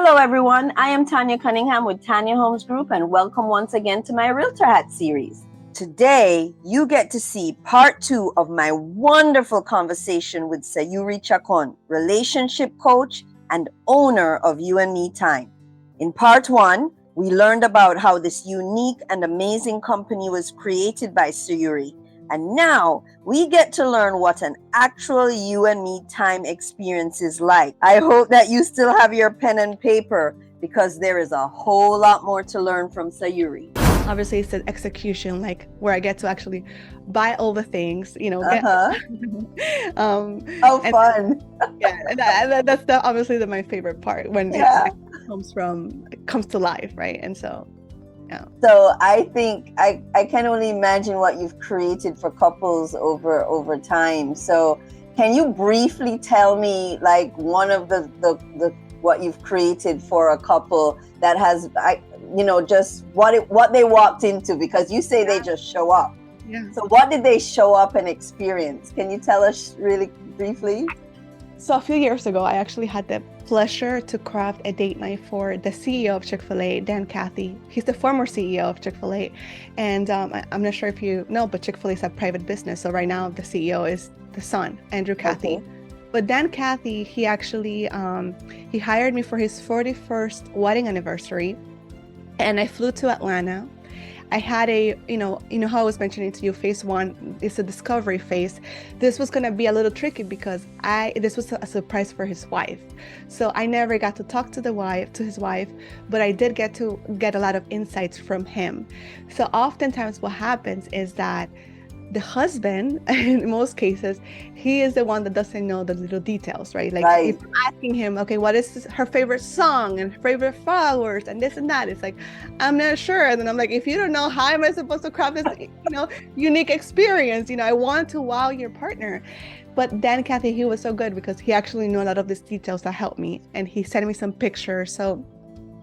Hello, everyone. I am Tanya Cunningham with Tanya Homes Group, and welcome once again to my Realtor Hat series. Today, you get to see part 2 of my wonderful conversation with Sayuri Chacon, relationship coach and owner of You and Me Time. In part 1, we learned about how this unique and amazing company was created by Sayuri. And now we get to learn what an actual You and Me Time experience is like. I hope that you still have your pen and paper because there is a whole lot more to learn from Sayuri. Obviously, it's the execution, like where I get to actually buy all the things, How fun. and that's obviously my favorite part when it comes to life, right? And so, yeah. So I think I can only imagine what you've created for couples over time. So can you briefly tell me like one of the what you've created for a couple that has just what they walked into, because you say they just show up. Yeah. So what did they show up and experience? Can you tell us really briefly? So a few years ago, I actually had the pleasure to craft a date night for the CEO of Chick-fil-A, Dan Cathy. He's the former CEO of Chick-fil-A. And I'm not sure if you know, but Chick-fil-A is a private business. So right now the CEO is the son, Andrew Cathy. Okay. But Dan Cathy, he actually, he hired me for his 41st wedding anniversary. And I flew to Atlanta. I had how I was mentioning to you, phase 1 is a discovery phase. This was going to be a little tricky because this was a surprise for his wife. So I never got to talk to his wife, but I did get to get a lot of insights from him. So oftentimes what happens is that the husband, in most cases, he is the one that doesn't know the little details, right? Like Right. if I'm asking him, okay, what is her favorite song and her favorite flowers and this and that? It's like, I'm not sure. And then I'm like, if you don't know, how am I supposed to craft this, unique experience? I want to wow your partner. But Dan Cathy, he was so good because he actually knew a lot of these details that helped me. And he sent me some pictures. So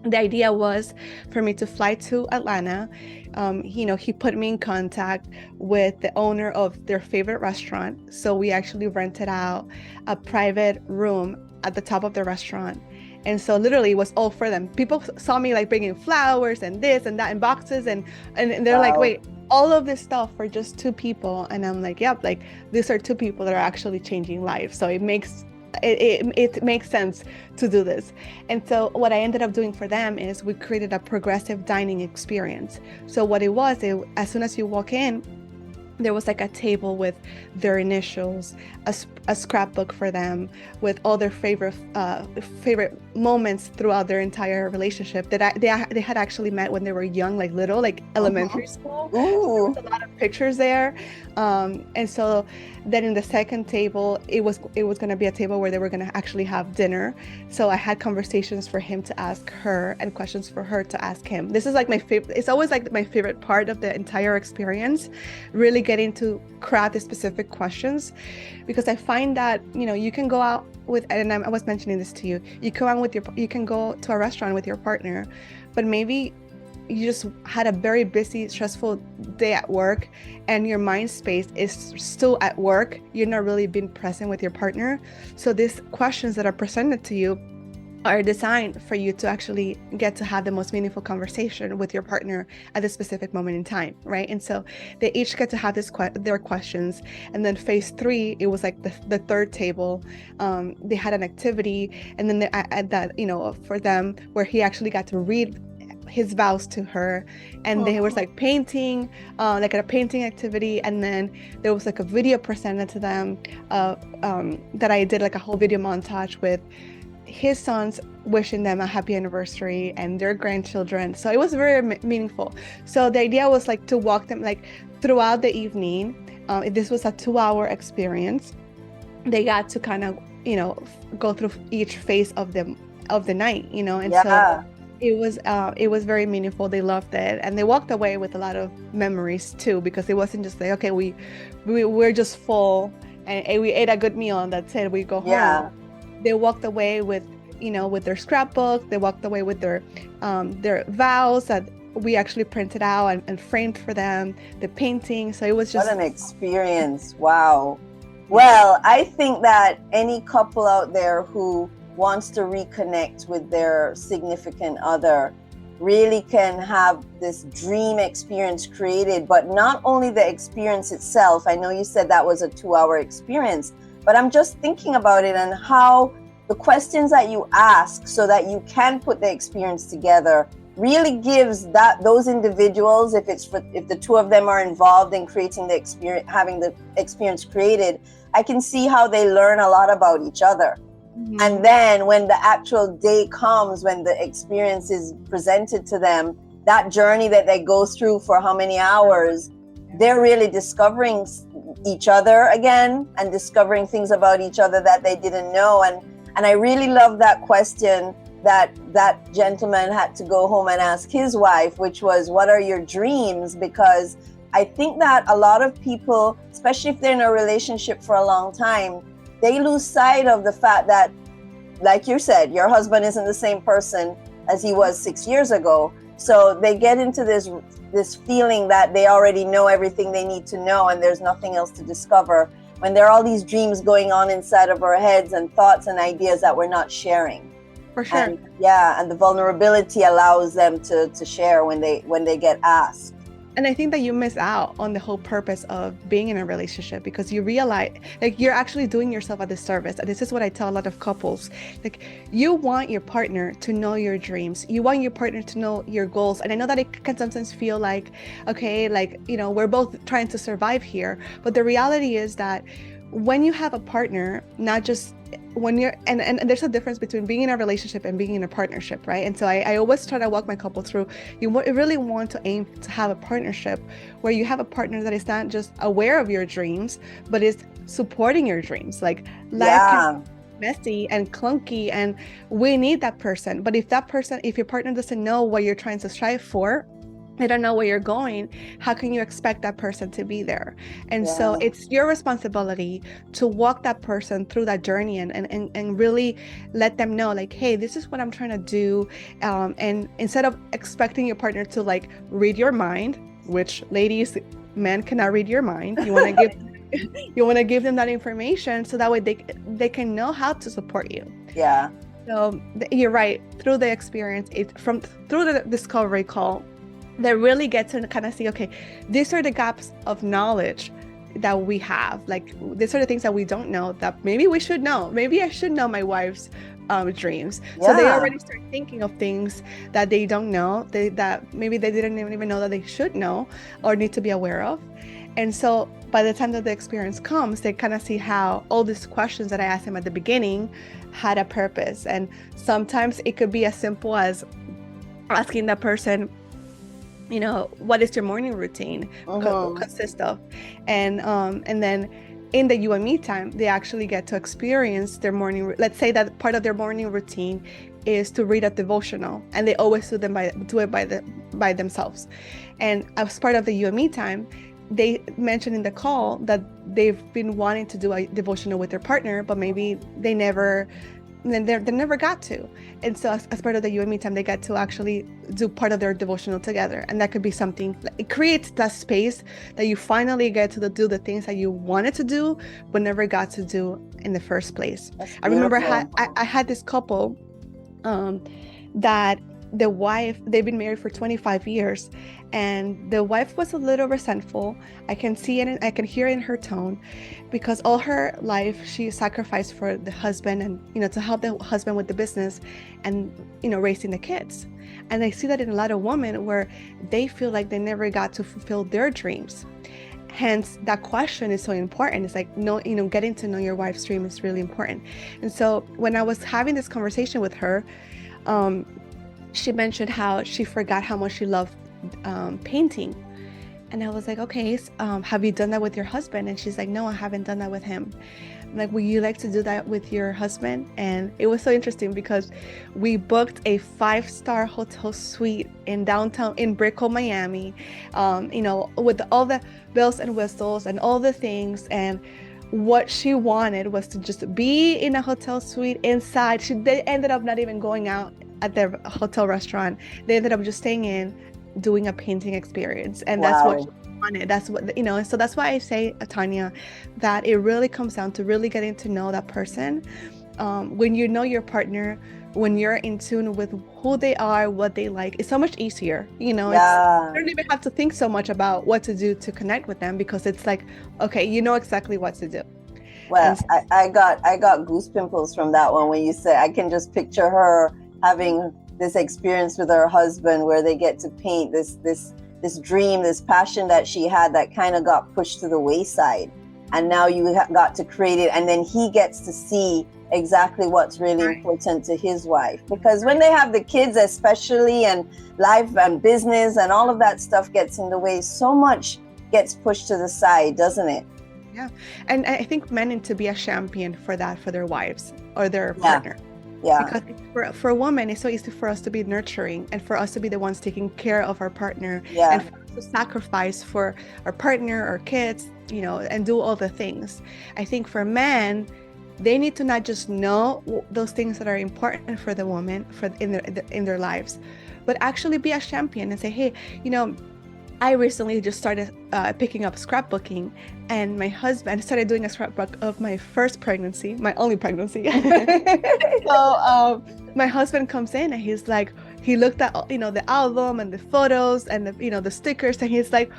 the idea was for me to fly to Atlanta. He put me in contact with the owner of their favorite restaurant. So we actually rented out a private room at the top of the restaurant. And so literally it was all for them. People saw me like bringing flowers and this and that in boxes. And they're like, wait, all of this stuff for just 2 people. And I'm like, yep, like these are 2 people that are actually changing lives. So it makes sense to do this. And so what I ended up doing for them is we created a progressive dining experience. So what it was, as soon as you walk in, there was like a table with their initials, a scrapbook for them with all their favorite moments throughout their entire relationship that they had actually met when they were young, like little, like elementary school. So there was a lot of pictures there. And so then in the second table, it was going to be a table where they were going to actually have dinner. So I had conversations for him to ask her and questions for her to ask him. This is like my favorite. It's always like my favorite part of the entire experience, really getting to craft the specific questions, because I find that you can go out with, and I was mentioning this to you, you can go to a restaurant with your partner, but maybe you just had a very busy, stressful day at work and your mind space is still at work. You're not really being present with your partner. So these questions that are presented to you are designed for you to actually get to have the most meaningful conversation with your partner at a specific moment in time, right? And so they each get to have their questions. And then phase 3, it was like the third table. They had an activity, and then for them, where he actually got to read his vows to her, and there was like painting, like a painting activity, and then there was like a video presented to them that I did like a whole video montage with his sons wishing them a happy anniversary and their grandchildren. So it was very meaningful. So the idea was like to walk them like throughout the evening. This was a 2-hour experience. They got to kind of go through each phase of the night, and so it was very meaningful. They loved it, and they walked away with a lot of memories too, because it wasn't just like, okay, we're just full and we ate a good meal and that's it, we go home. They walked away with with their scrapbook. They walked away with their vows that we actually printed out and framed for them, the painting. So it was just what an experience. Wow. Well, I think that any couple out there who wants to reconnect with their significant other really can have this dream experience created, but not only the experience itself. I know you said that was a 2-hour experience, but I'm just thinking about it and how the questions that you ask so that you can put the experience together really gives that those individuals, if the two of them are involved in creating the experience, having the experience created, I can see how they learn a lot about each other. Mm-hmm. And then when the actual day comes, when the experience is presented to them, that journey that they go through for how many hours, they're really discovering each other again and discovering things about each other that they didn't know. And I really love that question that gentleman had to go home and ask his wife, which was, what are your dreams? Because I think that a lot of people, especially if they're in a relationship for a long time, they lose sight of the fact that, like you said, your husband isn't the same person as he was 6 years ago. So they get into this feeling that they already know everything they need to know and there's nothing else to discover, when there are all these dreams going on inside of our heads and thoughts and ideas that we're not sharing. For sure. And the vulnerability allows them to share when they get asked. And I think that you miss out on the whole purpose of being in a relationship, because you realize, like, you're actually doing yourself a disservice. And this is what I tell a lot of couples. Like, you want your partner to know your dreams. You want your partner to know your goals. And I know that it can sometimes feel like, okay, like, you know, we're both trying to survive here. But the reality is that when you have a partner, not just when you're, and there's a difference between being in a relationship and being in a partnership, right? And so I always try to walk my couple through, you really want to aim to have a partnership where you have a partner that is not just aware of your dreams, but is supporting your dreams. Like, life can be messy and clunky, and we need that person. But if your partner doesn't know what you're trying to strive for, they don't know where you're going, how can you expect that person to be there? And so it's your responsibility to walk that person through that journey and really let them know, like, hey, this is what I'm trying to do. And instead of expecting your partner to, like, read your mind, which, ladies, men cannot read your mind. You want to give them that information so that way they can know how to support you. Yeah. So you're right. Through the experience, through the discovery call, they really get to kind of see, okay, these are the gaps of knowledge that we have. Like, these are the things that we don't know that maybe we should know. Maybe I should know my wife's dreams. So they already start thinking of things that they don't know, that maybe they didn't even know that they should know or need to be aware of. And so by the time that the experience comes, they kind of see how all these questions that I asked them at the beginning had a purpose. And sometimes it could be as simple as asking that person, you know, what is your morning routine consist of? And then in the you and me time, they actually get to experience their morning. Let's say that part of their morning routine is to read a devotional, and they always do it by themselves. And as part of the you and me time, they mentioned in the call that they've been wanting to do a devotional with their partner, but maybe they never got to. And so as part of the you and me time, they get to actually do part of their devotional together. And that could be something, it creates that space that you finally get to do the things that you wanted to do but never got to do in the first place. I remember I had this couple that the wife, they've been married for 25 years, and the wife was a little resentful. I can see it, and I can hear it in her tone, because all her life she sacrificed for the husband, and, you know, to help the husband with the business and, you know, raising the kids. And I see that in a lot of women where they feel like they never got to fulfill their dreams. Hence, that question is so important. It's like, no, you know, getting to know your wife's dream is really important. And so when I was having this conversation with her, she mentioned how she forgot how much she loved painting. And I was like, okay, have you done that with your husband? And she's like, no, I haven't done that with him. I'm like, would you like to do that with your husband? And it was so interesting because we booked a 5-star hotel suite in downtown, in Brickell, Miami, you know, with all the bells and whistles and all the things. And what she wanted was to just be in a hotel suite inside. They ended up not even going out at their hotel restaurant. They ended up just staying in, doing a painting experience. And that's what she wanted. That's what, you know, so that's why I say, Tanya, that it really comes down to really getting to know that person when you know your partner, when you're in tune with who they are, what they like, it's so much easier. You know, it's Yeah. you don't even have to think so much about what to do to connect with them, because it's like, okay, you know exactly what to do. Well, And I got goose pimples from that one when you said, I can just picture her having this experience with her husband where they get to paint this dream, this passion that she had that kind of got pushed to the wayside, and now you got to create it, and then he gets to see exactly what's really Right. important to his wife, because when they have the kids especially, and life and business and all of that stuff gets in the way, so much gets pushed to the side, doesn't it? Yeah. And I think men need to be a champion for that, for their wives or their Yeah. partner. Yeah. Because for a woman, it's so easy for us to be nurturing and for us to be the ones taking care of our partner, Yeah. and for us to sacrifice for our partner, our kids, you know, and do all the things. I think for men, they need to not just know those things that are important for the woman in their lives, but actually be a champion and say, hey, you know, I recently just started picking up scrapbooking, and my husband started doing a scrapbook of my first pregnancy, my only pregnancy. So my husband comes in and he's like, he looked at, you know, the album and the photos and the, you know, the stickers, and he's like,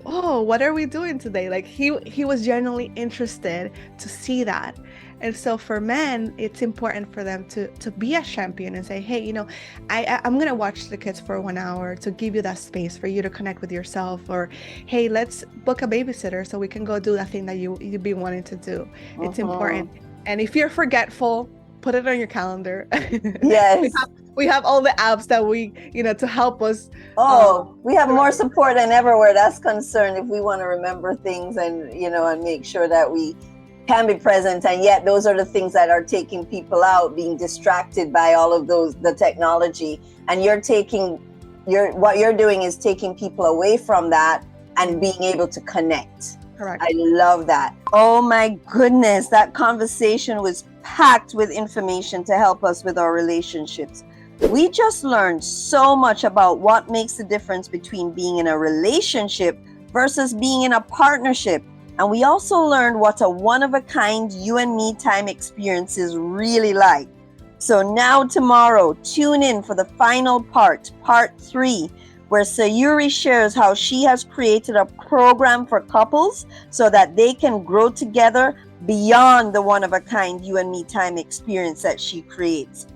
oh, what are we doing today? Like he was genuinely interested to see that. And so for men, it's important for them to be a champion and say, hey, you know, I'm gonna watch the kids for 1 hour to give you that space for you to connect with yourself, or hey, let's book a babysitter so we can go do that thing that you've been wanting to do. It's important. And if you're forgetful, put it on your calendar. Yes. We have all the apps that we, you know, to help us. We have more support than ever where that's concerned, if we want to remember things and, you know, and make sure that we can be present. And yet those are the things that are taking people out, being distracted by all of the technology. And what you're doing is taking people away from that and being able to connect. Correct. I love that. Oh my goodness, that conversation was packed with information to help us with our relationships. We just learned so much about what makes the difference between being in a relationship versus being in a partnership. And we also learned what a one-of-a-kind you and me time experience is really like. So now tomorrow, tune in for the final part 3, where Sayuri shares how she has created a program for couples so that they can grow together beyond the one-of-a-kind you and me time experience that she creates.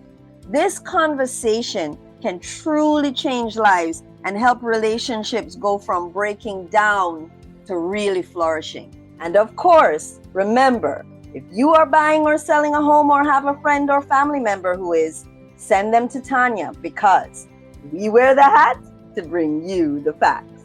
This conversation can truly change lives and help relationships go from breaking down to really flourishing. And of course, remember, if you are buying or selling a home or have a friend or family member who is, send them to Tanya, because we wear the hat to bring you the facts.